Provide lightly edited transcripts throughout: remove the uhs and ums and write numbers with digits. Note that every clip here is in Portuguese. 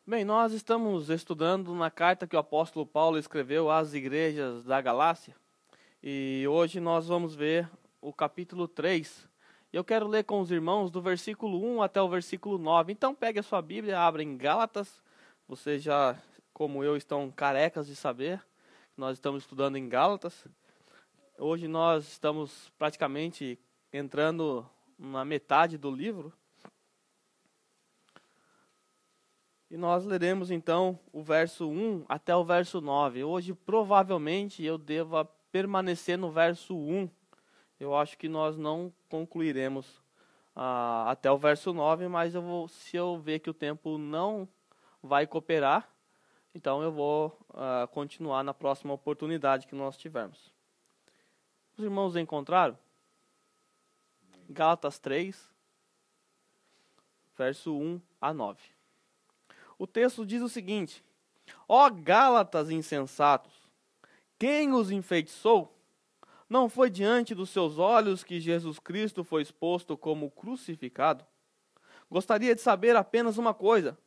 Bem, nós estamos estudando na carta que o apóstolo Paulo escreveu às igrejas da Galácia. E hoje nós vamos ver o capítulo 3. Eu quero ler com os irmãos do versículo 1 até o versículo 9. Então pegue a sua Bíblia, abra em Gálatas. Vocês já, como eu, estão carecas de saber que nós estamos estudando em Gálatas. Hoje nós estamos praticamente entrando na metade do livro. E nós leremos então o verso 1 até o verso 9. Hoje provavelmente eu deva permanecer no verso 1. Eu acho que nós não concluiremos até o verso 9, mas se eu ver que o tempo não vai cooperar, então eu vou continuar na próxima oportunidade que nós tivermos. Os irmãos encontraram? Gálatas 3, verso 1 a 9. O texto diz o seguinte: Ó Gálatas insensatos, quem os enfeitiçou? Não foi diante dos seus olhos que Jesus Cristo foi exposto como crucificado? Gostaria de saber apenas uma coisa: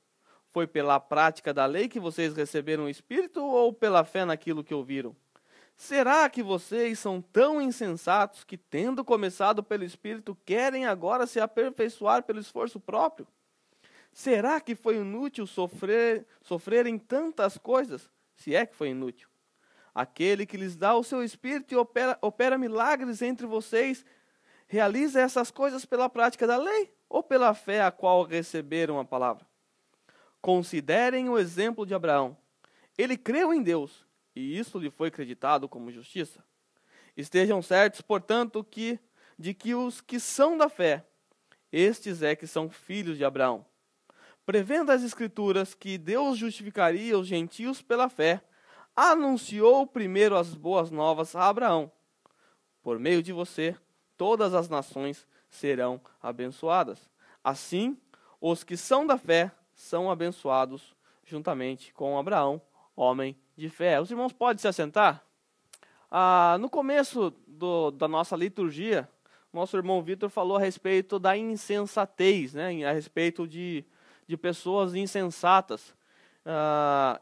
foi pela prática da lei que vocês receberam o Espírito ou pela fé naquilo que ouviram? Será que vocês são tão insensatos que, tendo começado pelo Espírito, querem agora se aperfeiçoar pelo esforço próprio? Será que foi inútil sofrerem tantas coisas? Se é que foi inútil. Aquele que lhes dá o seu Espírito e opera milagres entre vocês, realiza essas coisas pela prática da lei ou pela fé a qual receberam a palavra? Considerem o exemplo de Abraão. Ele creu em Deus, e isso lhe foi creditado como justiça. Estejam certos, portanto, de que os que são da fé, estes é que são filhos de Abraão. Prevendo as Escrituras que Deus justificaria os gentios pela fé, anunciou primeiro as boas novas a Abraão. Por meio de você, todas as nações serão abençoadas. Assim, os que são da fé são abençoados juntamente com Abraão, homem de fé. Os irmãos podem se assentar? No começo da nossa liturgia, nosso irmão Vitor falou a respeito da insensatez, né? A respeito de pessoas insensatas.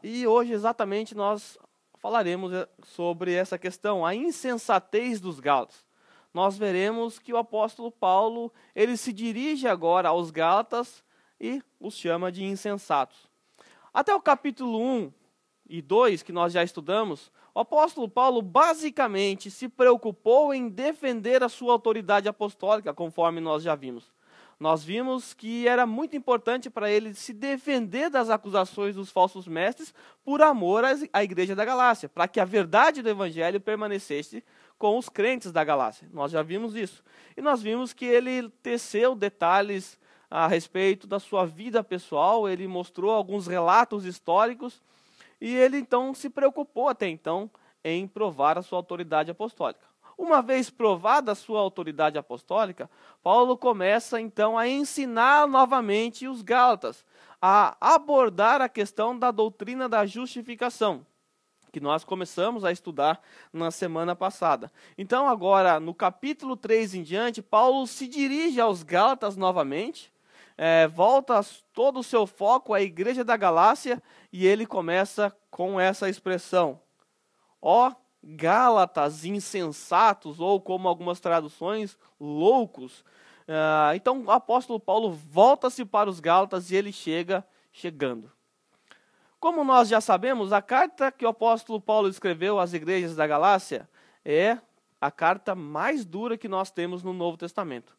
E hoje exatamente nós falaremos sobre essa questão, a insensatez dos Gálatas. Nós veremos que o apóstolo Paulo, ele se dirige agora aos Gálatas e os chama de insensatos. Até o capítulo 1 e 2, que nós já estudamos, o apóstolo Paulo basicamente se preocupou em defender a sua autoridade apostólica, conforme nós já vimos. Nós vimos que era muito importante para ele se defender das acusações dos falsos mestres por amor à igreja da Galácia, para que a verdade do evangelho permanecesse com os crentes da Galácia. Nós já vimos isso. E nós vimos que ele teceu detalhes a respeito da sua vida pessoal, ele mostrou alguns relatos históricos e ele então se preocupou até então em provar a sua autoridade apostólica. Uma vez provada a sua autoridade apostólica, Paulo começa então a ensinar novamente os Gálatas a abordar a questão da doutrina da justificação, que nós começamos a estudar na semana passada. Então agora, no capítulo 3 em diante, Paulo se dirige aos Gálatas novamente, volta todo o seu foco à igreja da Galácia e ele começa com essa expressão: ó Gálatas insensatos, ou como algumas traduções, loucos. Então o apóstolo Paulo volta-se para os Gálatas e ele chegando. Como nós já sabemos, a carta que o apóstolo Paulo escreveu às igrejas da Galácia é a carta mais dura que nós temos no Novo Testamento.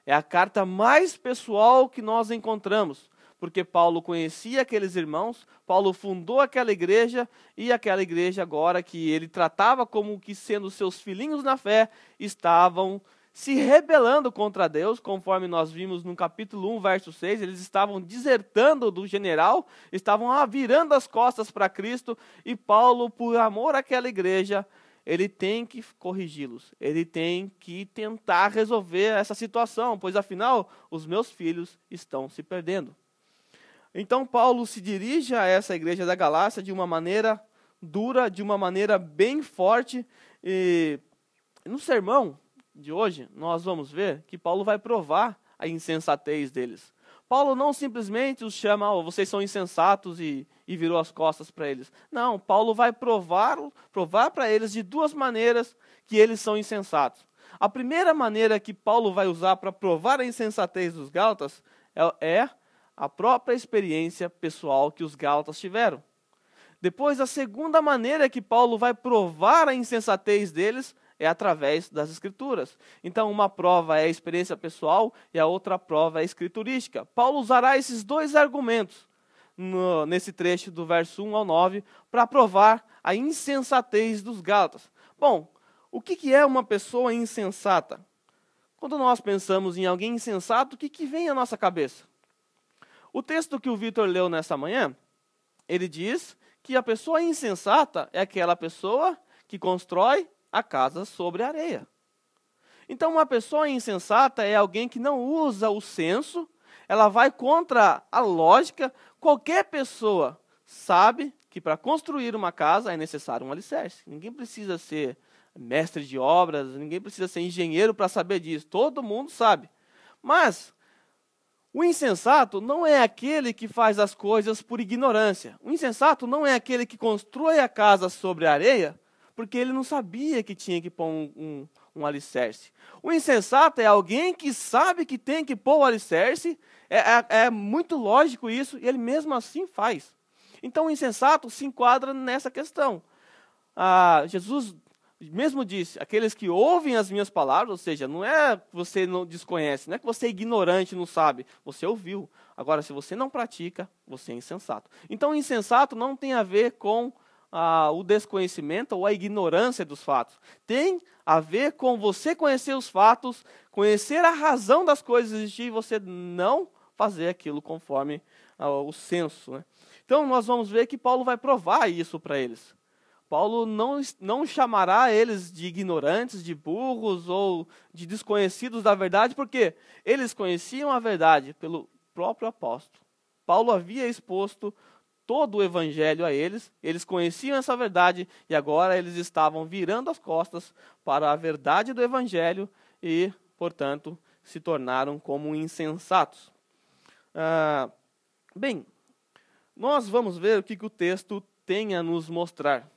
É a carta mais pessoal que nós encontramos, porque Paulo conhecia aqueles irmãos, Paulo fundou aquela igreja, e aquela igreja agora que ele tratava como que sendo seus filhinhos na fé, estavam se rebelando contra Deus, conforme nós vimos no capítulo 1, verso 6, eles estavam desertando do general, estavam virando as costas para Cristo, e Paulo, por amor àquela igreja, ele tem que corrigi-los, ele tem que tentar resolver essa situação, pois afinal, os meus filhos estão se perdendo. Então Paulo se dirige a essa igreja da Galácia de uma maneira dura, de uma maneira bem forte. E no sermão de hoje, nós vamos ver que Paulo vai provar a insensatez deles. Paulo não simplesmente os chama, vocês são insensatos e virou as costas para eles. Não, Paulo vai provar para eles de duas maneiras que eles são insensatos. A primeira maneira que Paulo vai usar para provar a insensatez dos Gálatas é a própria experiência pessoal que os Gálatas tiveram. Depois, a segunda maneira que Paulo vai provar a insensatez deles é através das Escrituras. Então, uma prova é a experiência pessoal e a outra prova é escriturística. Paulo usará esses dois argumentos nesse trecho do verso 1 ao 9 para provar a insensatez dos Gálatas. Bom, o que é uma pessoa insensata? Quando nós pensamos em alguém insensato, o que vem à nossa cabeça? O texto que o Vitor leu nessa manhã, ele diz que a pessoa insensata é aquela pessoa que constrói a casa sobre a areia. Então, uma pessoa insensata é alguém que não usa o senso, ela vai contra a lógica. Qualquer pessoa sabe que para construir uma casa é necessário um alicerce. Ninguém precisa ser mestre de obras, ninguém precisa ser engenheiro para saber disso. Todo mundo sabe. Mas o insensato não é aquele que faz as coisas por ignorância. O insensato não é aquele que constrói a casa sobre a areia porque ele não sabia que tinha que pôr um alicerce. O insensato é alguém que sabe que tem que pôr o alicerce, é muito lógico isso, e ele mesmo assim faz. Então o insensato se enquadra nessa questão. Jesus mesmo disse, aqueles que ouvem as minhas palavras, ou seja, não é que você não desconhece, não é que você é ignorante, não sabe, você ouviu. Agora, se você não pratica, você é insensato. Então o insensato não tem a ver com o desconhecimento ou a ignorância dos fatos. Tem a ver com você conhecer os fatos, conhecer a razão das coisas existir e você não fazer aquilo conforme o senso, né? Então nós vamos ver que Paulo vai provar isso para eles. Paulo não chamará eles de ignorantes, de burros ou de desconhecidos da verdade, porque eles conheciam a verdade pelo próprio apóstolo. Paulo havia exposto todo o evangelho a eles, eles conheciam essa verdade e agora eles estavam virando as costas para a verdade do evangelho e, portanto, se tornaram como insensatos. Bem, nós vamos ver o que o texto tem a nos mostrar.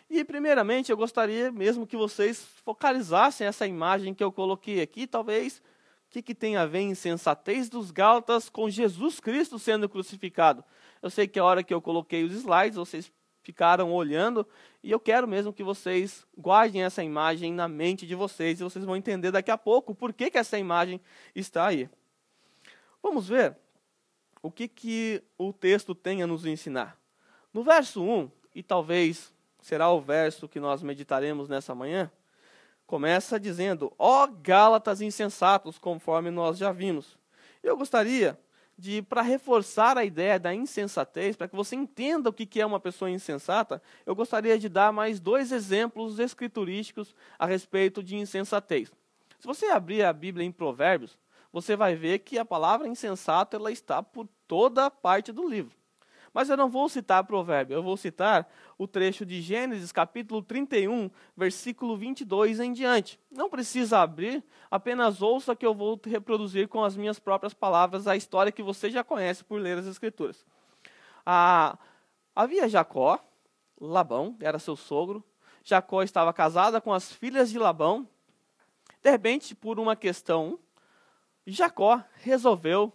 E, primeiramente, eu gostaria mesmo que vocês focalizassem essa imagem que eu coloquei aqui, talvez, o que tem a ver a insensatez dos Gálatas com Jesus Cristo sendo crucificado. Eu sei que a hora que eu coloquei os slides, vocês ficaram olhando, e eu quero mesmo que vocês guardem essa imagem na mente de vocês, e vocês vão entender daqui a pouco por que essa imagem está aí. Vamos ver o que o texto tem a nos ensinar. No verso 1, e talvez será o verso que nós meditaremos nessa manhã, começa dizendo, ó Gálatas insensatos, conforme nós já vimos. Eu gostaria para reforçar a ideia da insensatez, para que você entenda o que é uma pessoa insensata, eu gostaria de dar mais 2 exemplos escriturísticos a respeito de insensatez. Se você abrir a Bíblia em Provérbios, você vai ver que a palavra insensato ela está por toda a parte do livro. Mas eu não vou citar provérbio, eu vou citar o trecho de Gênesis, capítulo 31, versículo 22 em diante. Não precisa abrir, apenas ouça que eu vou reproduzir com as minhas próprias palavras a história que você já conhece por ler as Escrituras. Havia Jacó, Labão era seu sogro, Jacó estava casada com as filhas de Labão. De repente, por uma questão, Jacó resolveu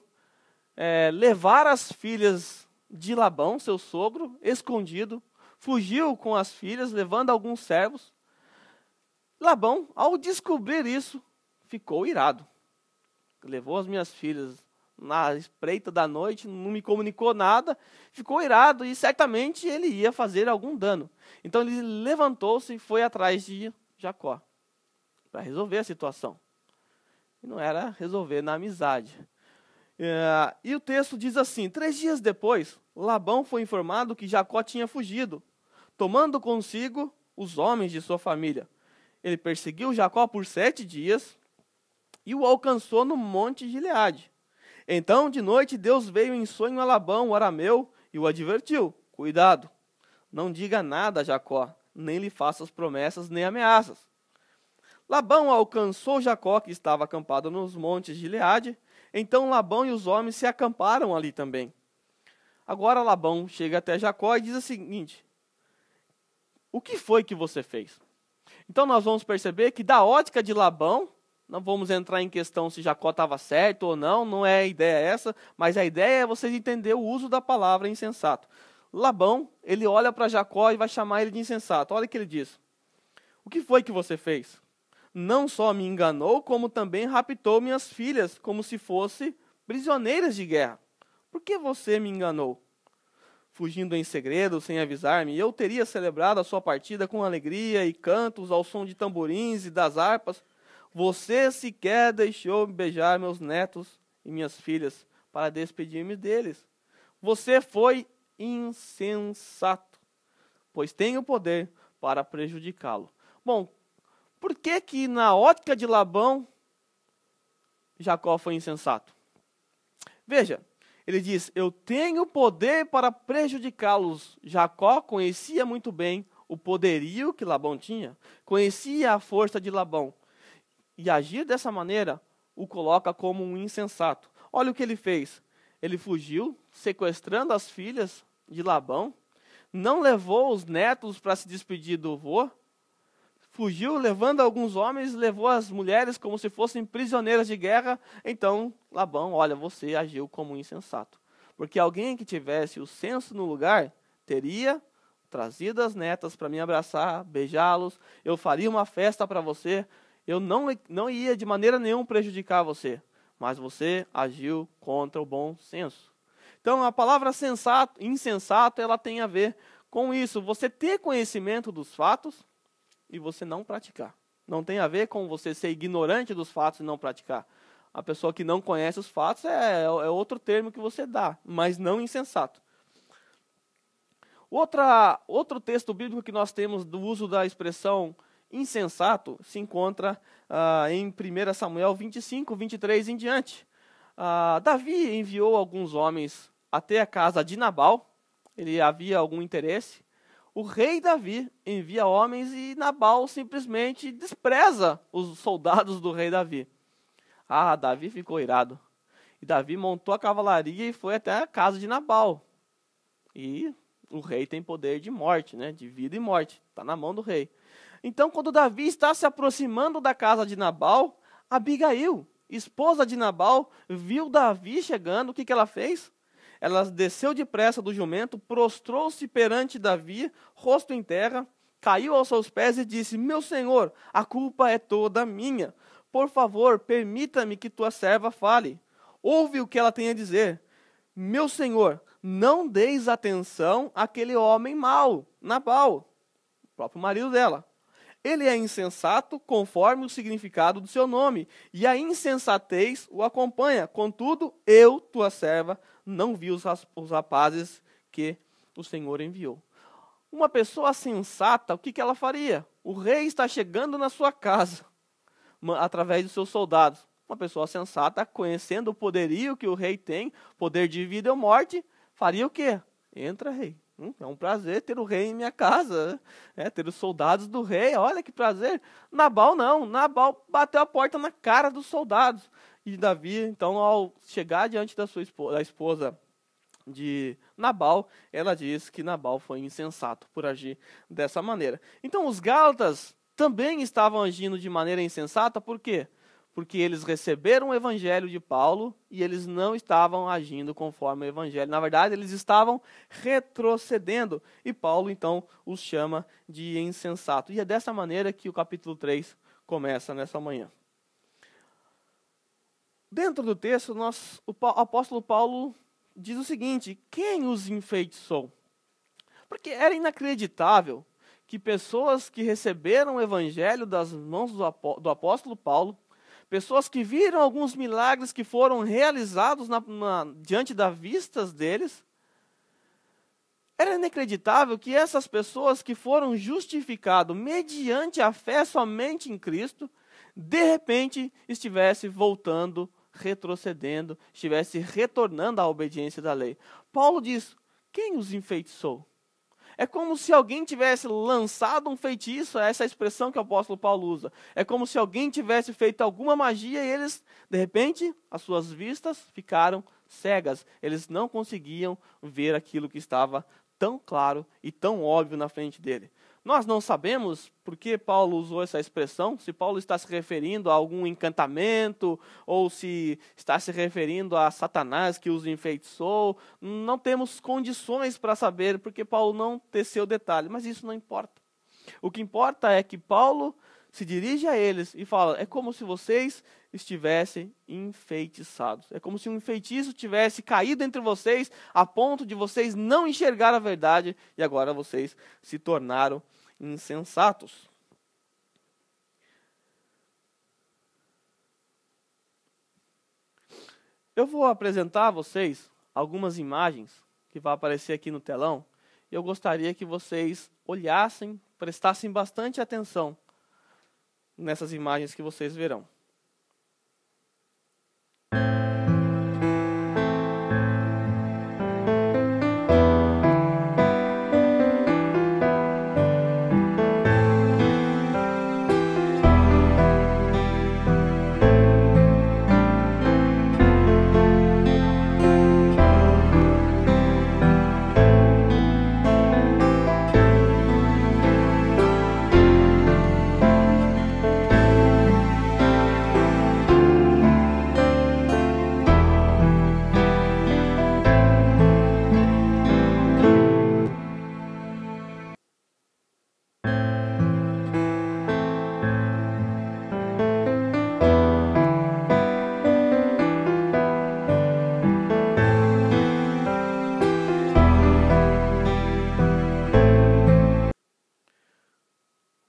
levar as filhas de Labão, seu sogro, escondido, fugiu com as filhas, levando alguns servos. Labão, ao descobrir isso, ficou irado. Levou as minhas filhas na espreita da noite, não me comunicou nada, ficou irado e certamente ele ia fazer algum dano. Então ele levantou-se e foi atrás de Jacó para resolver a situação. E não era resolver na amizade. E o texto diz assim, 3 dias depois, Labão foi informado que Jacó tinha fugido, tomando consigo os homens de sua família. Ele perseguiu Jacó por 7 dias e o alcançou no monte Gileade. Então, de noite, Deus veio em sonho a Labão, o arameu, e o advertiu, cuidado, não diga nada a Jacó, nem lhe faças promessas nem ameaças. Labão alcançou Jacó, que estava acampado nos montes Gileade. Então Labão e os homens se acamparam ali também. Agora Labão chega até Jacó e diz o seguinte: o que foi que você fez? Então nós vamos perceber que da ótica de Labão, não vamos entrar em questão se Jacó estava certo ou não, não é a ideia essa, mas a ideia é vocês entenderem o uso da palavra insensato. Labão, ele olha para Jacó e vai chamar ele de insensato. Olha o que ele diz: o que foi que você fez? Não só me enganou, como também raptou minhas filhas, como se fossem prisioneiras de guerra. Por que você me enganou? Fugindo em segredo, sem avisar-me, eu teria celebrado a sua partida com alegria e cantos ao som de tamborins e das harpas. Você sequer deixou beijar meus netos e minhas filhas para despedir-me deles. Você foi insensato, pois tenho poder para prejudicá-lo. Bom, por que na ótica de Labão, Jacó foi insensato? Veja, ele diz: eu tenho poder para prejudicá-los. Jacó conhecia muito bem o poderio que Labão tinha, conhecia a força de Labão. E agir dessa maneira o coloca como um insensato. Olha o que ele fez. Ele fugiu, sequestrando as filhas de Labão, não levou os netos para se despedir do avô, fugiu, levando alguns homens, levou as mulheres como se fossem prisioneiras de guerra. Então, Labão, olha, você agiu como um insensato. Porque alguém que tivesse o senso no lugar, teria trazido as netas para me abraçar, beijá-los, eu faria uma festa para você, eu não ia de maneira nenhuma prejudicar você, mas você agiu contra o bom senso. Então, a palavra sensato, insensato, ela tem a ver com isso, você ter conhecimento dos fatos, e você não praticar. Não tem a ver com você ser ignorante dos fatos e não praticar. A pessoa que não conhece os fatos é outro termo que você dá, mas não insensato. Outro texto bíblico que nós temos do uso da expressão insensato se encontra em 1 Samuel 25, 23 em diante. Davi enviou alguns homens até a casa de Nabal, ele havia algum interesse. O rei Davi envia homens e Nabal simplesmente despreza os soldados do rei Davi. Davi ficou irado. E Davi montou a cavalaria e foi até a casa de Nabal. E o rei tem poder de morte, né? De vida e morte. Está na mão do rei. Então, quando Davi está se aproximando da casa de Nabal, Abigail, esposa de Nabal, viu Davi chegando. O que ela fez? Ela desceu depressa do jumento, prostrou-se perante Davi, rosto em terra, caiu aos seus pés e disse: meu senhor, a culpa é toda minha. Por favor, permita-me que tua serva fale. Ouve o que ela tem a dizer. Meu senhor, não deis atenção àquele homem mau, Nabal, o próprio marido dela. Ele é insensato conforme o significado do seu nome, e a insensatez o acompanha. Contudo, eu, tua serva, não vi os rapazes que o Senhor enviou. Uma pessoa sensata, o que ela faria? O rei está chegando na sua casa, através dos seus soldados. Uma pessoa sensata, conhecendo o poderio que o rei tem, poder de vida ou morte, faria o quê? Entra, rei. É um prazer ter o rei em minha casa, ter os soldados do rei, olha que prazer. Nabal não, Nabal bateu a porta na cara dos soldados. E Davi, então, ao chegar diante da esposa de Nabal, ela diz que Nabal foi insensato por agir dessa maneira. Então, os gálatas também estavam agindo de maneira insensata, por quê? Porque eles receberam o evangelho de Paulo e eles não estavam agindo conforme o evangelho. Na verdade, eles estavam retrocedendo. E Paulo, então, os chama de insensato. E é dessa maneira que o capítulo 3 começa nessa manhã. Dentro do texto, o apóstolo Paulo diz o seguinte: quem os enfeitiçou? Porque era inacreditável que pessoas que receberam o evangelho das mãos do apóstolo Paulo, pessoas que viram alguns milagres que foram realizados diante das vistas deles, era inacreditável que essas pessoas que foram justificadas mediante a fé somente em Cristo, de repente estivesse voltando, retrocedendo, estivesse retornando à obediência da lei. Paulo diz: quem os enfeitiçou? É como se alguém tivesse lançado um feitiço, essa é a expressão que o apóstolo Paulo usa. É como se alguém tivesse feito alguma magia e eles, de repente, as suas vistas ficaram cegas. Eles não conseguiam ver aquilo que estava tão claro e tão óbvio na frente dele. Nós não sabemos por que Paulo usou essa expressão, se Paulo está se referindo a algum encantamento, ou se está se referindo a Satanás que os enfeitiçou. Não temos condições para saber, porque Paulo não teceu detalhe, mas isso não importa. O que importa é que Paulo se dirige a eles e fala, é como se vocês estivessem enfeitiçados. É como se um feitiço tivesse caído entre vocês, a ponto de vocês não enxergar a verdade, e agora vocês se tornaram insensatos. Eu vou apresentar a vocês algumas imagens que vão aparecer aqui no telão. Eu gostaria que vocês olhassem, prestassem bastante atenção nessas imagens que vocês verão.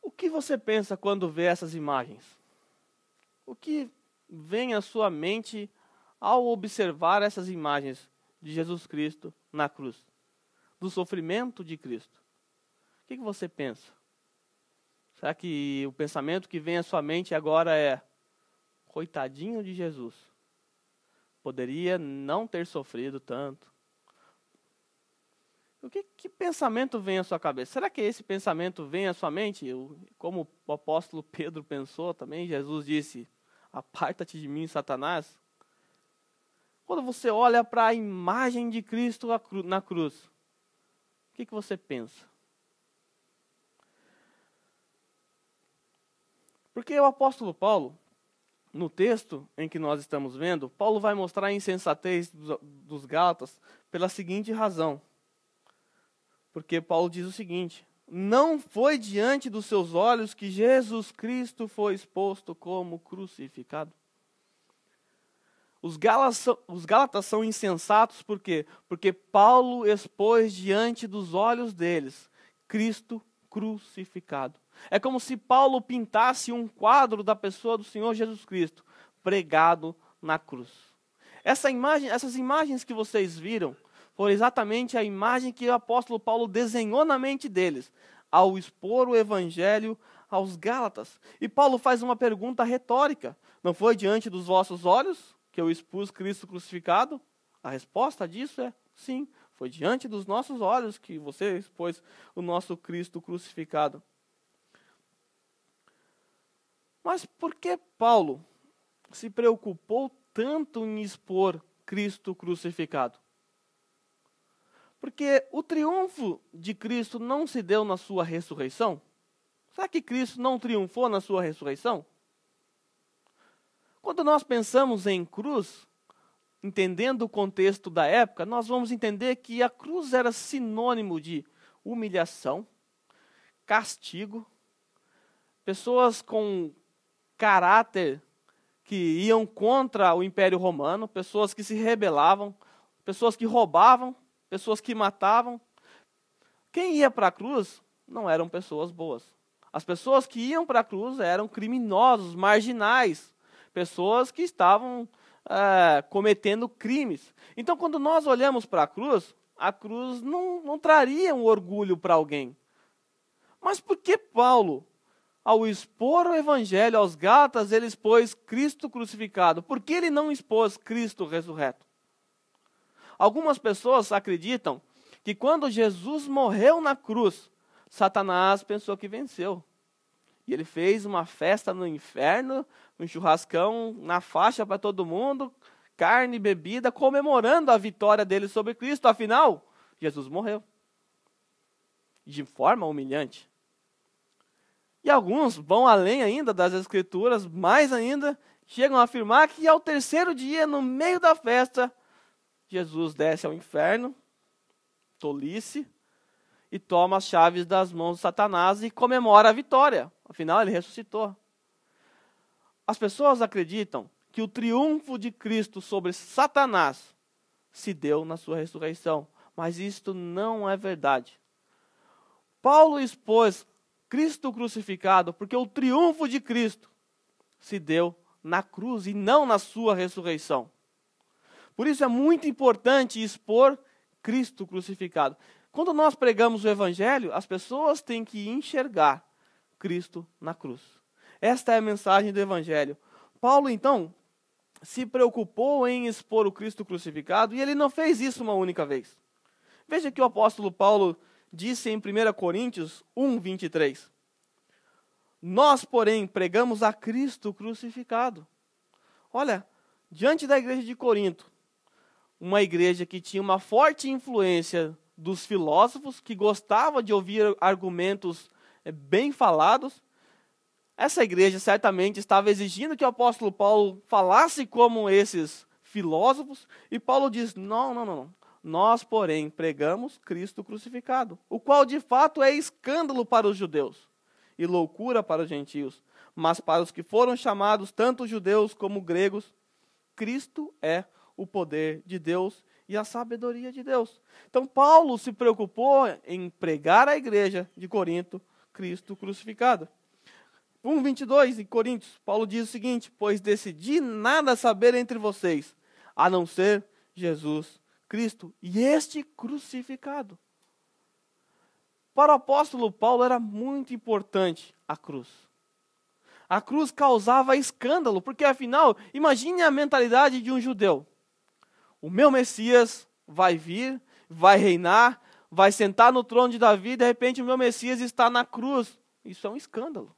O que você pensa quando vê essas imagens? O que vem à sua mente ao observar essas imagens de Jesus Cristo na cruz? Do sofrimento de Cristo? O que você pensa? Será que o pensamento que vem à sua mente agora é: coitadinho de Jesus, poderia não ter sofrido tanto? Que pensamento vem à sua cabeça? Será que esse pensamento vem à sua mente? Como o apóstolo Pedro pensou também, Jesus disse, aparta-te de mim, Satanás. Quando você olha para a imagem de Cristo na cruz, o que você pensa? Porque o apóstolo Paulo, no texto em que nós estamos vendo, Paulo vai mostrar a insensatez dos Gálatas pela seguinte razão. Porque Paulo diz o seguinte: não foi diante dos seus olhos que Jesus Cristo foi exposto como crucificado. Os Gálatas são insensatos por quê? Porque Paulo expôs diante dos olhos deles Cristo crucificado. É como se Paulo pintasse um quadro da pessoa do Senhor Jesus Cristo pregado na cruz. Essas imagens que vocês viram foi exatamente a imagem que o apóstolo Paulo desenhou na mente deles, ao expor o evangelho aos Gálatas. E Paulo faz uma pergunta retórica: não foi diante dos vossos olhos que eu expus Cristo crucificado? A resposta disso é sim, foi diante dos nossos olhos que você expôs o nosso Cristo crucificado. Mas por que Paulo se preocupou tanto em expor Cristo crucificado? Porque o triunfo de Cristo não se deu na sua ressurreição? Será que Cristo não triunfou na sua ressurreição? Quando nós pensamos em cruz, entendendo o contexto da época, nós vamos entender que a cruz era sinônimo de humilhação, castigo, pessoas com caráter que iam contra o Império Romano, pessoas que se rebelavam, pessoas que roubavam, pessoas que matavam. Quem ia para a cruz não eram pessoas boas. As pessoas que iam para a cruz eram criminosos, marginais, pessoas que estavam cometendo crimes. Então, quando nós olhamos para a cruz não traria um orgulho para alguém. Mas por que Paulo, ao expor o evangelho aos Gálatas, ele expôs Cristo crucificado? Por que ele não expôs Cristo ressurreto? Algumas pessoas acreditam que quando Jesus morreu na cruz, Satanás pensou que venceu. E ele fez uma festa no inferno, um churrascão na faixa para todo mundo, carne e bebida, comemorando a vitória dele sobre Cristo. Afinal, Jesus morreu. De forma humilhante. E alguns vão além ainda das Escrituras, mais ainda, chegam a afirmar que ao terceiro dia, no meio da festa, Jesus desce ao inferno, tolice, e toma as chaves das mãos de Satanás e comemora a vitória. Afinal, ele ressuscitou. As pessoas acreditam que o triunfo de Cristo sobre Satanás se deu na sua ressurreição, mas isto não é verdade. Paulo expôs Cristo crucificado porque o triunfo de Cristo se deu na cruz e não na sua ressurreição. Por isso é muito importante expor Cristo crucificado. Quando nós pregamos o Evangelho, as pessoas têm que enxergar Cristo na cruz. Esta é a mensagem do Evangelho. Paulo, então, se preocupou em expor o Cristo crucificado e ele não fez isso uma única vez. Veja que o apóstolo Paulo disse em 1 Coríntios 1:23. Nós, porém, pregamos a Cristo crucificado. Olha, diante da igreja de Corinto, uma igreja que tinha uma forte influência dos filósofos, que gostava de ouvir argumentos bem falados, essa igreja certamente estava exigindo que o apóstolo Paulo falasse como esses filósofos, e Paulo diz, não. Nós, porém, pregamos Cristo crucificado, o qual de fato é escândalo para os judeus e loucura para os gentios, mas para os que foram chamados, tanto judeus como gregos, Cristo é o poder de Deus e a sabedoria de Deus. Então Paulo se preocupou em pregar à igreja de Corinto Cristo crucificado. 1:22 em Coríntios, Paulo diz o seguinte, pois decidi nada saber entre vocês, a não ser Jesus Cristo e este crucificado. Para o apóstolo Paulo era muito importante a cruz. A cruz causava escândalo, porque afinal, imagine a mentalidade de um judeu. O meu Messias vai vir, vai reinar, vai sentar no trono de Davi, e de repente o meu Messias está na cruz. Isso é um escândalo.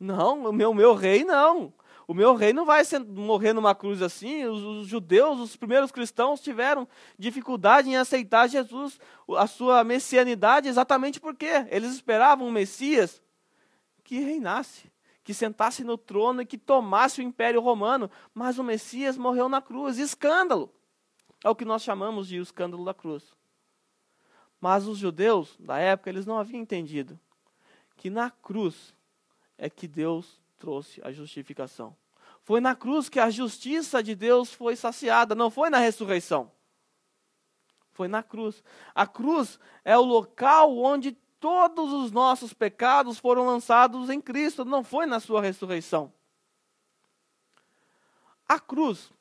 Não, o meu rei não. O meu rei não vai morrer numa cruz assim. Os judeus, os primeiros cristãos, tiveram dificuldade em aceitar Jesus, a sua messianidade, exatamente porque eles esperavam um Messias que reinasse, que sentasse no trono e que tomasse o Império Romano. Mas o Messias morreu na cruz. Escândalo. É o que nós chamamos de o escândalo da cruz. Mas os judeus da época, eles não haviam entendido que na cruz é que Deus trouxe a justificação. Foi na cruz que a justiça de Deus foi saciada, não foi na ressurreição. Foi na cruz. A cruz é o local onde todos os nossos pecados foram lançados em Cristo, não foi na sua ressurreição. A cruz,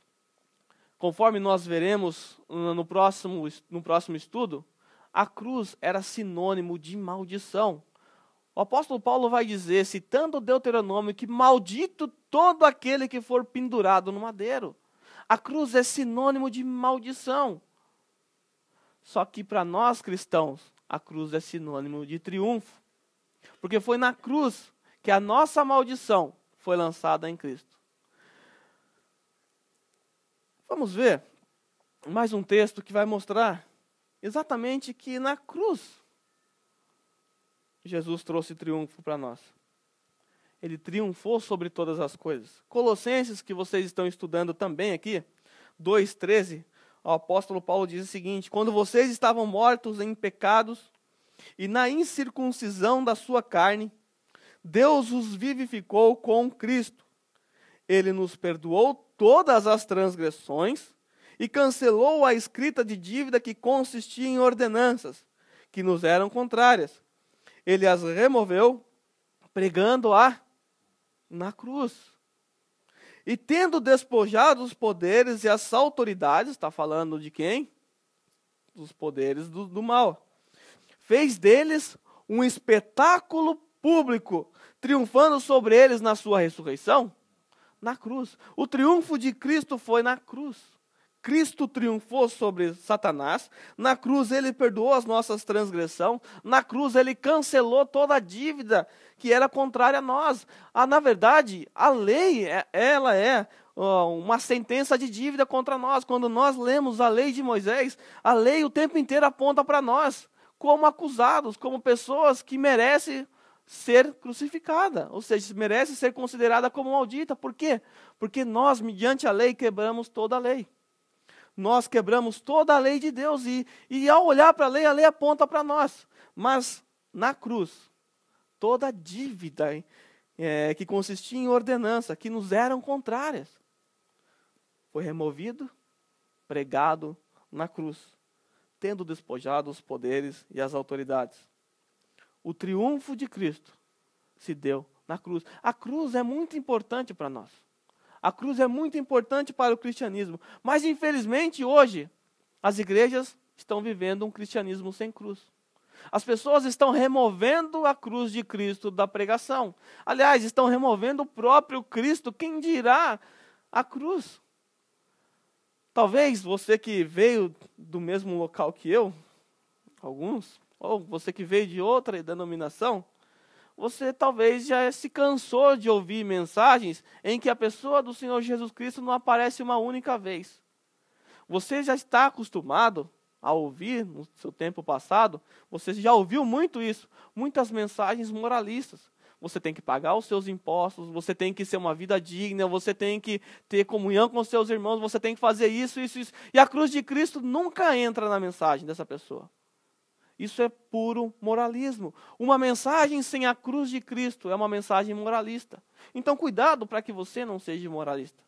conforme nós veremos no próximo estudo, a cruz era sinônimo de maldição. O apóstolo Paulo vai dizer, citando Deuteronômio, que maldito todo aquele que for pendurado no madeiro. A cruz é sinônimo de maldição. Só que para nós cristãos, a cruz é sinônimo de triunfo. Porque foi na cruz que a nossa maldição foi lançada em Cristo. Vamos ver mais um texto que vai mostrar exatamente que na cruz Jesus trouxe triunfo para nós. Ele triunfou sobre todas as coisas. Colossenses, que vocês estão estudando também aqui, 2:13, o apóstolo Paulo diz o seguinte, quando vocês estavam mortos em pecados e na incircuncisão da sua carne, Deus os vivificou com Cristo. Ele nos perdoou todas as transgressões e cancelou a escrita de dívida que consistia em ordenanças, que nos eram contrárias. Ele as removeu, pregando-a na cruz. E tendo despojado os poderes e as autoridades, está falando de quem? Dos poderes do mal. Fez deles um espetáculo público, triunfando sobre eles na sua ressurreição, na cruz. O triunfo de Cristo foi na cruz. Cristo triunfou sobre Satanás, na cruz ele perdoou as nossas transgressões, na cruz ele cancelou toda a dívida que era contrária a nós. Na verdade, a lei, ela é uma sentença de dívida contra nós. Quando nós lemos a lei de Moisés, a lei o tempo inteiro aponta para nós como acusados, como pessoas que merecem ser crucificada, ou seja, merece ser considerada como maldita. Por quê? Porque nós, mediante a lei, quebramos toda a lei. Nós quebramos toda a lei de Deus e ao olhar para a lei aponta para nós. Mas na cruz, toda a dívida que consistia em ordenança, que nos eram contrárias, foi removido, pregado na cruz, tendo despojado os poderes e as autoridades. O triunfo de Cristo se deu na cruz. A cruz é muito importante para nós. A cruz é muito importante para o cristianismo. Mas, infelizmente, hoje, as igrejas estão vivendo um cristianismo sem cruz. As pessoas estão removendo a cruz de Cristo da pregação. Aliás, estão removendo o próprio Cristo. Quem dirá a cruz? Talvez você que veio do mesmo local que eu, alguns, ou você que veio de outra denominação, você talvez já se cansou de ouvir mensagens em que a pessoa do Senhor Jesus Cristo não aparece uma única vez. Você já está acostumado a ouvir, no seu tempo passado, você já ouviu muito isso, muitas mensagens moralistas. Você tem que pagar os seus impostos, você tem que ser uma vida digna, você tem que ter comunhão com os seus irmãos, você tem que fazer isso. E a cruz de Cristo nunca entra na mensagem dessa pessoa. Isso é puro moralismo. Uma mensagem sem a cruz de Cristo é uma mensagem moralista. Então, cuidado para que você não seja moralista.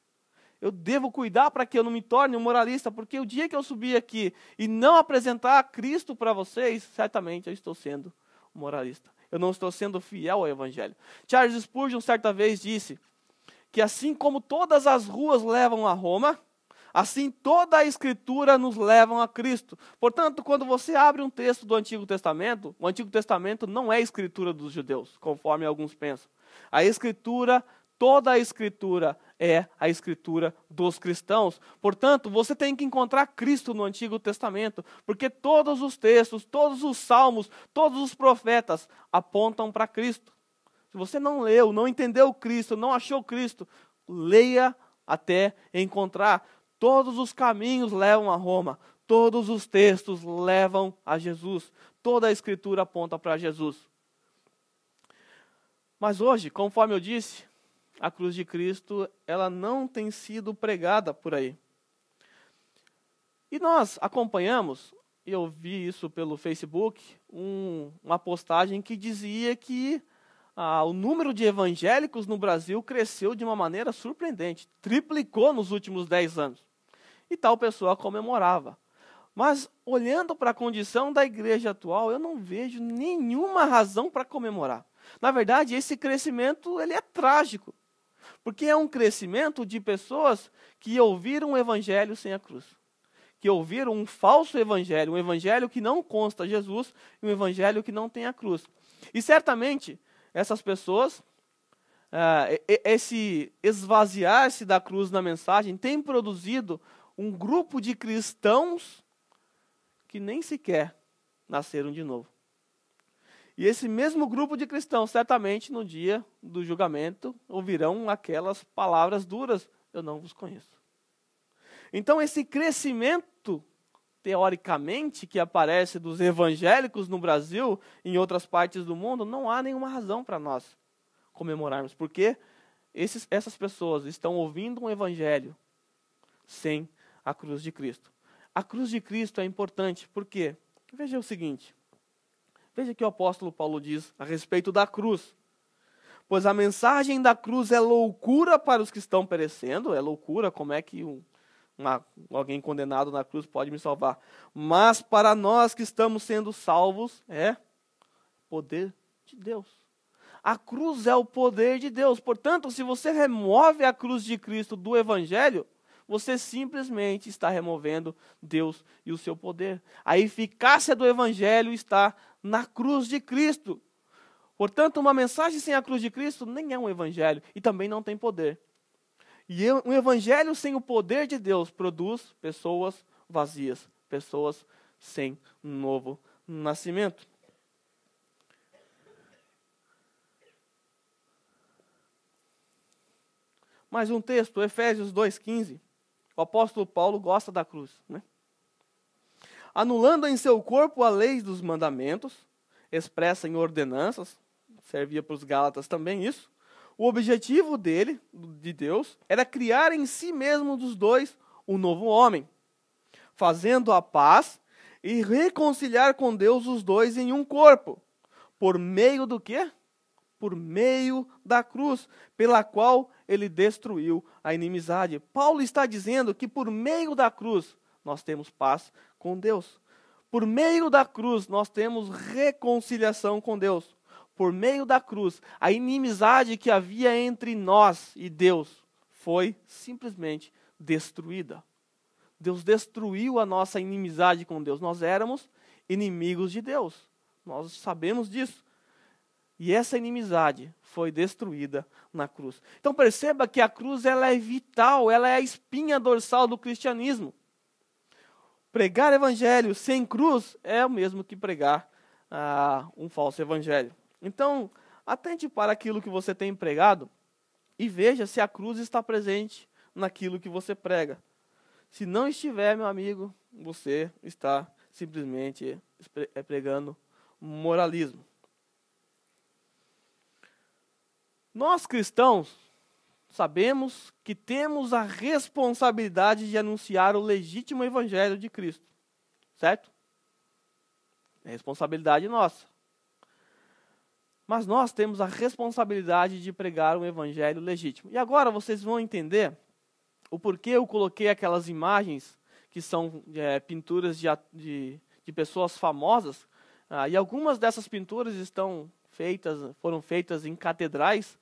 Eu devo cuidar para que eu não me torne um moralista, porque o dia que eu subir aqui e não apresentar Cristo para vocês, certamente eu estou sendo um moralista. Eu não estou sendo fiel ao Evangelho. Charles Spurgeon, certa vez, disse que assim como todas as ruas levam a Roma, assim toda a Escritura nos leva a Cristo. Portanto, quando você abre um texto do Antigo Testamento, o Antigo Testamento não é a Escritura dos judeus, conforme alguns pensam. A Escritura, toda a Escritura é a Escritura dos cristãos. Portanto, você tem que encontrar Cristo no Antigo Testamento, porque todos os textos, todos os salmos, todos os profetas apontam para Cristo. Se você não leu, não entendeu Cristo, não achou Cristo, leia até encontrar. Todos os caminhos levam a Roma, todos os textos levam a Jesus, toda a Escritura aponta para Jesus. Mas hoje, conforme eu disse, a cruz de Cristo, ela não tem sido pregada por aí. E nós acompanhamos, e eu vi isso pelo Facebook, uma postagem que dizia que o número de evangélicos no Brasil cresceu de uma maneira surpreendente, triplicou nos últimos 10 anos. E tal pessoa comemorava. Mas, olhando para a condição da igreja atual, eu não vejo nenhuma razão para comemorar. Na verdade, esse crescimento ele é trágico. Porque é um crescimento de pessoas que ouviram o evangelho sem a cruz. Que ouviram um falso evangelho, um evangelho que não consta Jesus, e um evangelho que não tem a cruz. E certamente, essas pessoas, esse esvaziar-se da cruz na mensagem, tem produzido um grupo de cristãos que nem sequer nasceram de novo. E esse mesmo grupo de cristãos, certamente, no dia do julgamento, ouvirão aquelas palavras duras: eu não vos conheço. Então, esse crescimento, teoricamente, que aparece dos evangélicos no Brasil e em outras partes do mundo, não há nenhuma razão para nós comemorarmos, porque essas pessoas estão ouvindo um evangelho sem a cruz de Cristo. A cruz de Cristo é importante, porque, veja o seguinte, veja que o apóstolo Paulo diz a respeito da cruz. Pois a mensagem da cruz é loucura para os que estão perecendo. É loucura, como é que alguém condenado na cruz pode me salvar? Mas para nós que estamos sendo salvos, é poder de Deus. A cruz é o poder de Deus. Portanto, se você remove a cruz de Cristo do evangelho, você simplesmente está removendo Deus e o seu poder. A eficácia do evangelho está na cruz de Cristo. Portanto, uma mensagem sem a cruz de Cristo nem é um evangelho e também não tem poder. E um evangelho sem o poder de Deus produz pessoas vazias, pessoas sem um novo nascimento. Mais um texto, Efésios 2,15. O apóstolo Paulo gosta da cruz, né? Anulando em seu corpo a lei dos mandamentos, expressa em ordenanças, servia para os Gálatas também isso. O objetivo dele, de Deus, era criar em si mesmo dos dois um novo homem, fazendo a paz e reconciliar com Deus os dois em um corpo. Por meio do quê? Por meio da cruz, pela qual ele destruiu a inimizade. Paulo está dizendo que por meio da cruz nós temos paz com Deus. Por meio da cruz nós temos reconciliação com Deus. Por meio da cruz, a inimizade que havia entre nós e Deus foi simplesmente destruída. Deus destruiu a nossa inimizade com Deus. Nós éramos inimigos de Deus. Nós sabemos disso. E essa inimizade foi destruída na cruz. Então perceba que a cruz ela é vital, ela é a espinha dorsal do cristianismo. Pregar evangelho sem cruz é o mesmo que pregar um falso evangelho. Então, atente para aquilo que você tem pregado e veja se a cruz está presente naquilo que você prega. Se não estiver, meu amigo, você está simplesmente pregando moralismo. Nós cristãos sabemos que temos a responsabilidade de anunciar o legítimo evangelho de Cristo, certo? É responsabilidade nossa. Mas nós temos a responsabilidade de pregar um evangelho legítimo. E agora vocês vão entender o porquê eu coloquei aquelas imagens que são pinturas de pessoas famosas. E algumas dessas pinturas foram feitas em catedrais.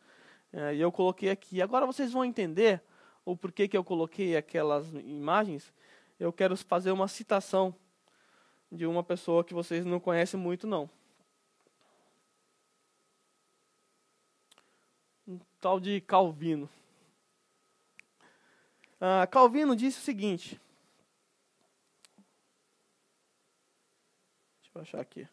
E eu coloquei aqui. Agora vocês vão entender o porquê que eu coloquei aquelas imagens. Eu quero fazer uma citação de uma pessoa que vocês não conhecem muito, não. Um tal de Calvino. Calvino disse o seguinte. Deixa eu achar aqui.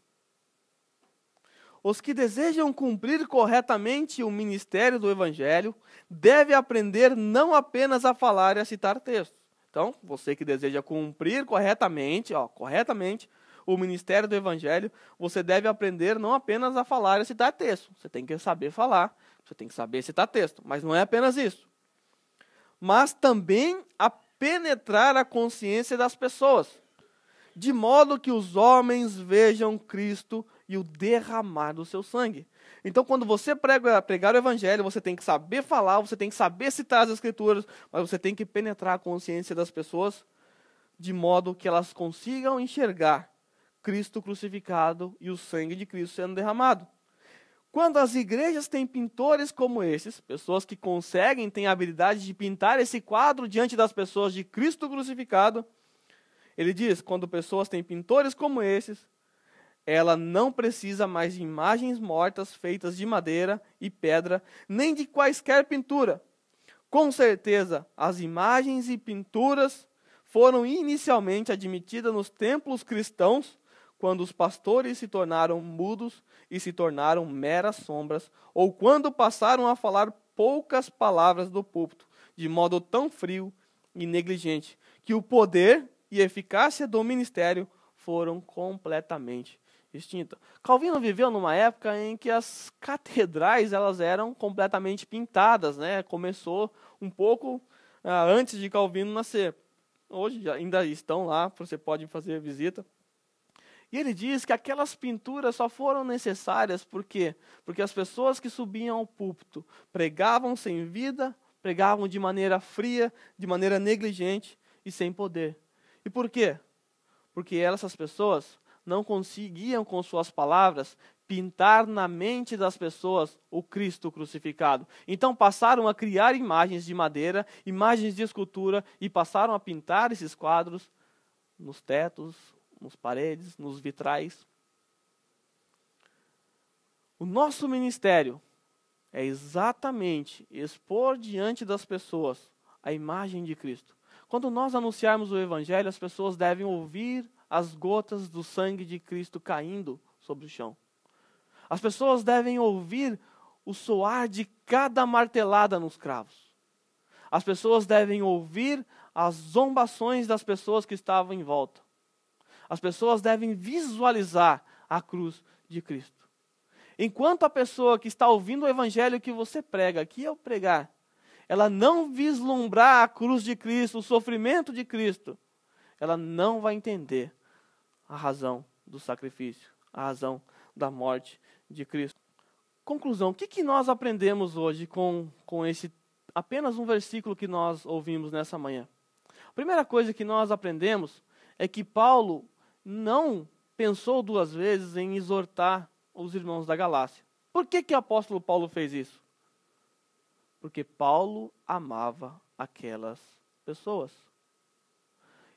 Os que desejam cumprir corretamente o ministério do Evangelho devem aprender não apenas a falar e a citar textos. Então, você que deseja cumprir corretamente o ministério do Evangelho, você deve aprender não apenas a falar e a citar textos. Você tem que saber falar, você tem que saber citar texto, mas não é apenas isso. Mas também a penetrar a consciência das pessoas, de modo que os homens vejam Cristo e o derramar do seu sangue. Então, quando você pregar o evangelho, você tem que saber falar, você tem que saber citar as escrituras, mas você tem que penetrar a consciência das pessoas, de modo que elas consigam enxergar Cristo crucificado e o sangue de Cristo sendo derramado. Quando as igrejas têm pintores como esses, pessoas que têm a habilidade de pintar esse quadro diante das pessoas de Cristo crucificado, ele diz, quando pessoas têm pintores como esses, ela não precisa mais de imagens mortas feitas de madeira e pedra, nem de quaisquer pintura. Com certeza, as imagens e pinturas foram inicialmente admitidas nos templos cristãos, quando os pastores se tornaram mudos e se tornaram meras sombras, ou quando passaram a falar poucas palavras do púlpito, de modo tão frio e negligente, que o poder e eficácia do ministério foram completamente extintas. Calvino viveu numa época em que as catedrais elas eram completamente pintadas, né? Começou um pouco antes de Calvino nascer. Hoje ainda estão lá, você pode fazer visita. E ele diz que aquelas pinturas só foram necessárias porque as pessoas que subiam ao púlpito pregavam sem vida, pregavam de maneira fria, de maneira negligente e sem poder. E por quê? Porque essas pessoas não conseguiam, com suas palavras, pintar na mente das pessoas o Cristo crucificado. Então passaram a criar imagens de madeira, imagens de escultura, e passaram a pintar esses quadros nos tetos, nas paredes, nos vitrais. O nosso ministério é exatamente expor diante das pessoas a imagem de Cristo. Quando nós anunciarmos o Evangelho, as pessoas devem ouvir as gotas do sangue de Cristo caindo sobre o chão. As pessoas devem ouvir o soar de cada martelada nos cravos. As pessoas devem ouvir as zombações das pessoas que estavam em volta. As pessoas devem visualizar a cruz de Cristo. Enquanto a pessoa que está ouvindo o Evangelho que você prega, que eu pregar, ela não vislumbrar a cruz de Cristo, o sofrimento de Cristo, ela não vai entender a razão do sacrifício, a razão da morte de Cristo. Conclusão, o que nós aprendemos hoje com esse apenas um versículo que nós ouvimos nessa manhã? A primeira coisa que nós aprendemos é que Paulo não pensou duas vezes em exortar os irmãos da Galácia. Por que o apóstolo Paulo fez isso? Porque Paulo amava aquelas pessoas.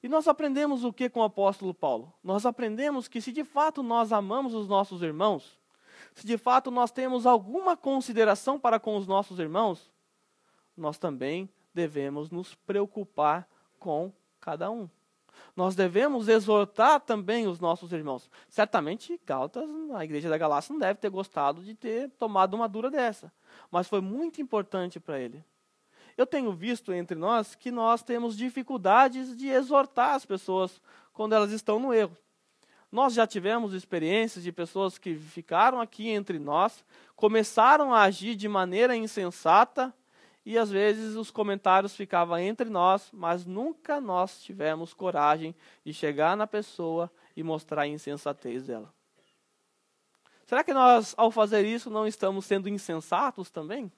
E nós aprendemos o que com o apóstolo Paulo? Nós aprendemos que se de fato nós amamos os nossos irmãos, se de fato nós temos alguma consideração para com os nossos irmãos, nós também devemos nos preocupar com cada um. Nós devemos exortar também os nossos irmãos. Certamente, Gálatas, a igreja da Galácia, não deve ter gostado de ter tomado uma dura dessa. Mas foi muito importante para ele. Eu tenho visto entre nós que nós temos dificuldades de exortar as pessoas quando elas estão no erro. Nós já tivemos experiências de pessoas que ficaram aqui entre nós, começaram a agir de maneira insensata, e às vezes os comentários ficavam entre nós, mas nunca nós tivemos coragem de chegar na pessoa e mostrar a insensatez dela. Será que nós, ao fazer isso, não estamos sendo insensatos também?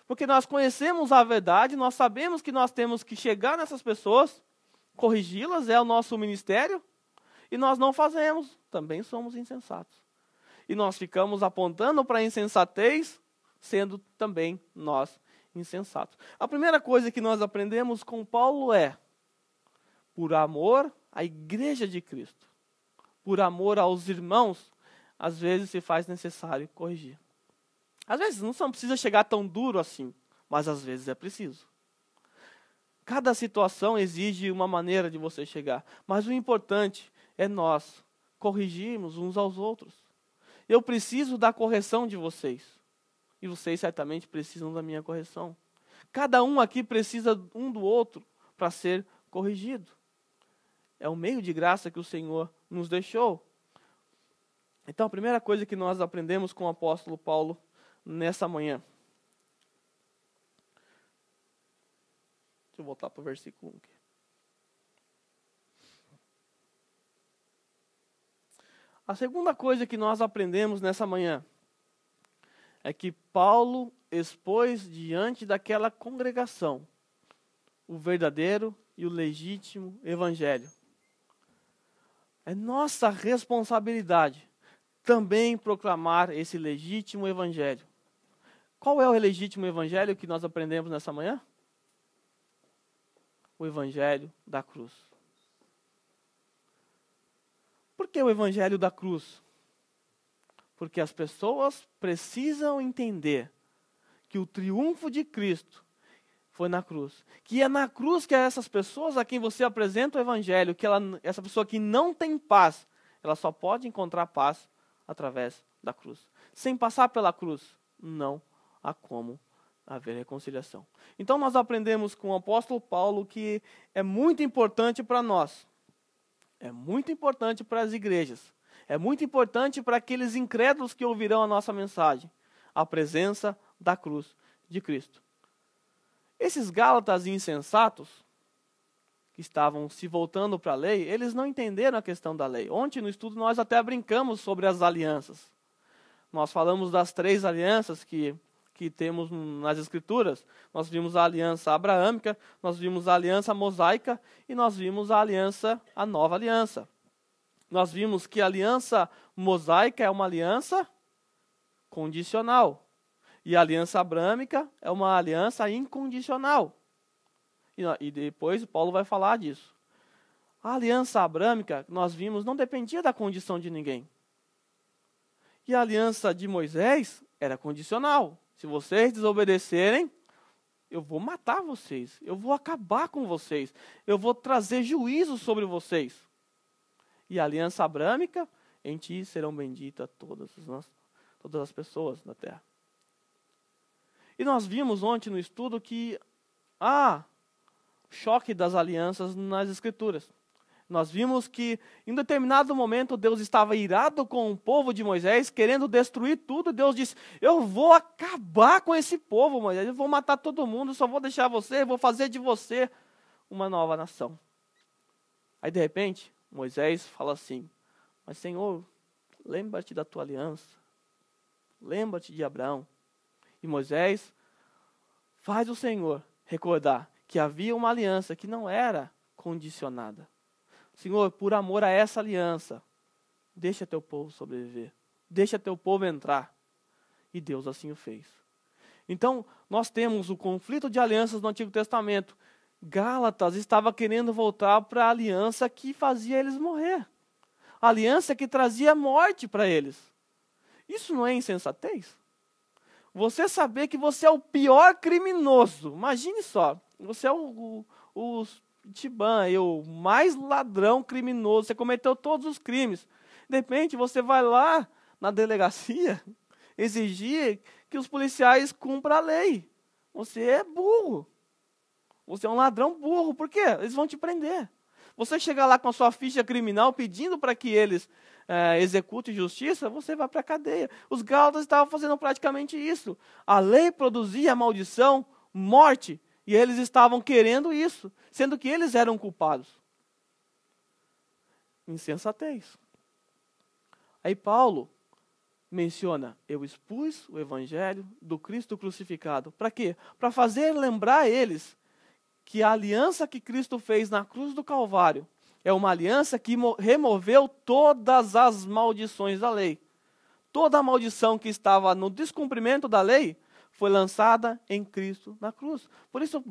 Porque nós conhecemos a verdade, nós sabemos que nós temos que chegar nessas pessoas, corrigi-las, é o nosso ministério, e nós não fazemos, também somos insensatos. E nós ficamos apontando para a insensatez, sendo também nós insensatos. A primeira coisa que nós aprendemos com Paulo é, por amor à igreja de Cristo, por amor aos irmãos, às vezes se faz necessário corrigir. Às vezes não precisa chegar tão duro assim, mas às vezes é preciso. Cada situação exige uma maneira de você chegar, mas o importante é nós corrigirmos uns aos outros. Eu preciso da correção de vocês. E vocês certamente precisam da minha correção. Cada um aqui precisa um do outro para ser corrigido. É o meio de graça que o Senhor nos deixou. Então, a primeira coisa que nós aprendemos com o apóstolo Paulo nessa manhã. Deixa eu voltar para o versículo 1 aqui. A segunda coisa que nós aprendemos nessa manhã é que Paulo expôs diante daquela congregação o verdadeiro e o legítimo evangelho. É nossa responsabilidade também proclamar esse legítimo evangelho. Qual é o legítimo evangelho que nós aprendemos nessa manhã? O evangelho da cruz. Por que o evangelho da cruz? Porque as pessoas precisam entender que o triunfo de Cristo foi na cruz. Que é na cruz que essas pessoas a quem você apresenta o evangelho, que essa pessoa que não tem paz, ela só pode encontrar paz através da cruz. Sem passar pela cruz, não há como haver reconciliação. Então nós aprendemos com o apóstolo Paulo que é muito importante para nós. É muito importante para as igrejas. É muito importante para aqueles incrédulos que ouvirão a nossa mensagem. A presença da cruz de Cristo. Esses gálatas insensatos, que estavam se voltando para a lei, eles não entenderam a questão da lei. Ontem no estudo nós até brincamos sobre as alianças. Nós falamos das 3 alianças que temos nas Escrituras. Nós vimos a aliança abraâmica, nós vimos a aliança mosaica e nós vimos a nova aliança. Nós vimos que a aliança mosaica é uma aliança condicional. E a aliança abrâmica é uma aliança incondicional. E depois Paulo vai falar disso. A aliança abrâmica, nós vimos, não dependia da condição de ninguém. E a aliança de Moisés era condicional. Se vocês desobedecerem, eu vou matar vocês, eu vou acabar com vocês, eu vou trazer juízo sobre vocês. E a aliança abrâmica, em ti serão benditas todas as pessoas da terra. E nós vimos ontem no estudo que há choque das alianças nas Escrituras. Nós vimos que em determinado momento Deus estava irado com o povo de Moisés, querendo destruir tudo. Deus disse, eu vou acabar com esse povo, Moisés, eu vou matar todo mundo, só vou deixar você, vou fazer de você uma nova nação. Aí de repente, Moisés fala assim, mas Senhor, lembra-te da tua aliança, lembra-te de Abraão. E Moisés faz o Senhor recordar que havia uma aliança que não era condicionada. Senhor, por amor a essa aliança, deixa teu povo sobreviver. Deixa teu povo entrar. E Deus assim o fez. Então, nós temos o conflito de alianças no Antigo Testamento. Gálatas estava querendo voltar para a aliança que fazia eles morrer. A aliança que trazia morte para eles. Isso não é insensatez? Você saber que você é o pior criminoso. Imagine só, você é o Tibã, o mais ladrão criminoso, você cometeu todos os crimes. De repente você vai lá na delegacia exigir que os policiais cumpram a lei. Você é burro. Você é um ladrão burro. Por quê? Eles vão te prender. Você chegar lá com a sua ficha criminal pedindo para que eles executem justiça, você vai para a cadeia. Os gálatas estavam fazendo praticamente isso. A lei produzia maldição, morte. E eles estavam querendo isso, sendo que eles eram culpados. Insensatez. Aí Paulo menciona, eu expus o evangelho do Cristo crucificado. Para quê? Para fazer lembrar eles que a aliança que Cristo fez na cruz do Calvário é uma aliança que removeu todas as maldições da lei. Toda a maldição que estava no descumprimento da lei foi lançada em Cristo na cruz. Por isso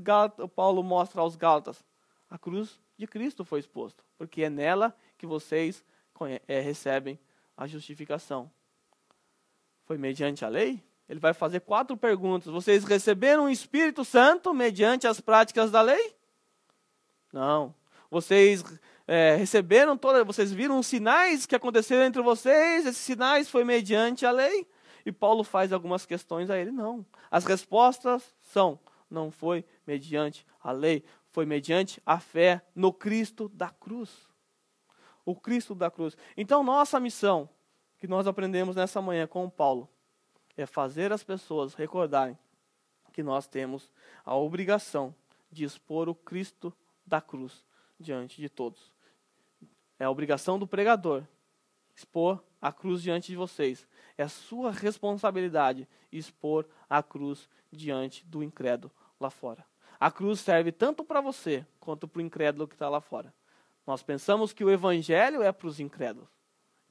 Paulo mostra aos Gálatas, a cruz de Cristo foi exposta, porque é nela que vocês recebem a justificação. Foi mediante a lei? Ele vai fazer 4 perguntas. Vocês receberam o Espírito Santo mediante as práticas da lei? Não. Vocês receberam vocês viram os sinais que aconteceram entre vocês? Esses sinais foi mediante a lei? E Paulo faz algumas questões a ele, não. As respostas são, não foi mediante a lei, foi mediante a fé no Cristo da cruz. O Cristo da cruz. Então, nossa missão, que nós aprendemos nessa manhã com Paulo, é fazer as pessoas recordarem que nós temos a obrigação de expor o Cristo da cruz diante de todos. É a obrigação do pregador expor a cruz diante de vocês. É a sua responsabilidade expor a cruz diante do incrédulo lá fora. A cruz serve tanto para você quanto para o incrédulo que está lá fora. Nós pensamos que o evangelho é para os incrédulos.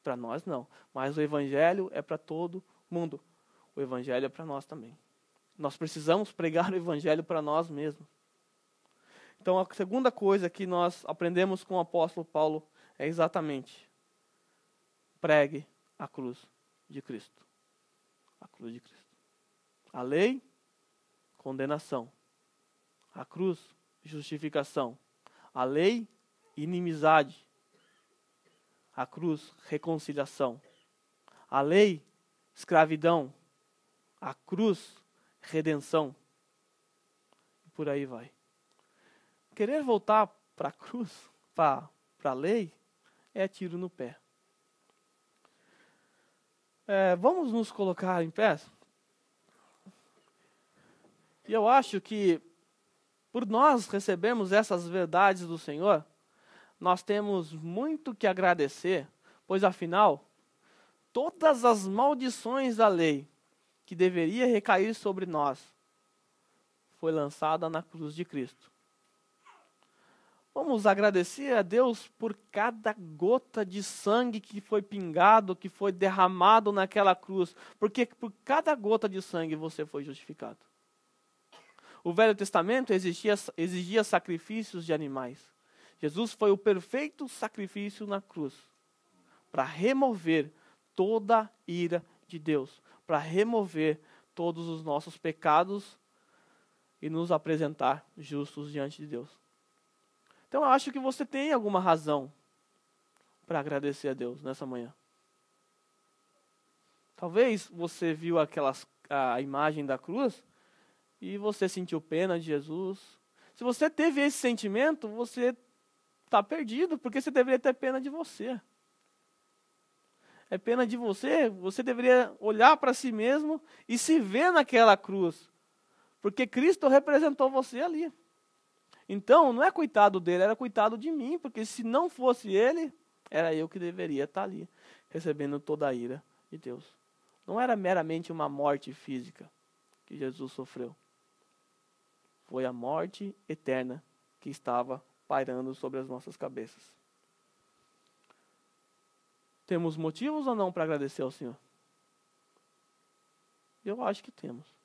Para nós não. Mas o evangelho é para todo mundo. O evangelho é para nós também. Nós precisamos pregar o evangelho para nós mesmos. Então a segunda coisa que nós aprendemos com o apóstolo Paulo é exatamente: pregue a cruz de Cristo. A cruz de Cristo. A lei, condenação. A cruz, justificação. A lei, inimizade. A cruz, reconciliação. A lei, escravidão. A cruz, redenção. E por aí vai. Querer voltar para a cruz, para a lei, é tiro no pé. Vamos nos colocar em pé? E eu acho que, por nós recebermos essas verdades do Senhor, nós temos muito que agradecer, pois afinal, todas as maldições da lei que deveria recair sobre nós, foi lançada na cruz de Cristo. Vamos agradecer a Deus por cada gota de sangue que foi pingado, que foi derramado naquela cruz. Porque por cada gota de sangue você foi justificado. O Velho Testamento exigia sacrifícios de animais. Jesus foi o perfeito sacrifício na cruz para remover toda a ira de Deus, para remover todos os nossos pecados e nos apresentar justos diante de Deus. Então eu acho que você tem alguma razão para agradecer a Deus nessa manhã. Talvez você viu a imagem da cruz e você sentiu pena de Jesus. Se você teve esse sentimento, você está perdido, porque você deveria ter pena de você. É pena de você, você deveria olhar para si mesmo e se ver naquela cruz. Porque Cristo representou você ali. Então, não é coitado dele, era coitado de mim, porque se não fosse ele, era eu que deveria estar ali, recebendo toda a ira de Deus. Não era meramente uma morte física que Jesus sofreu. Foi a morte eterna que estava pairando sobre as nossas cabeças. Temos motivos ou não para agradecer ao Senhor? Eu acho que temos.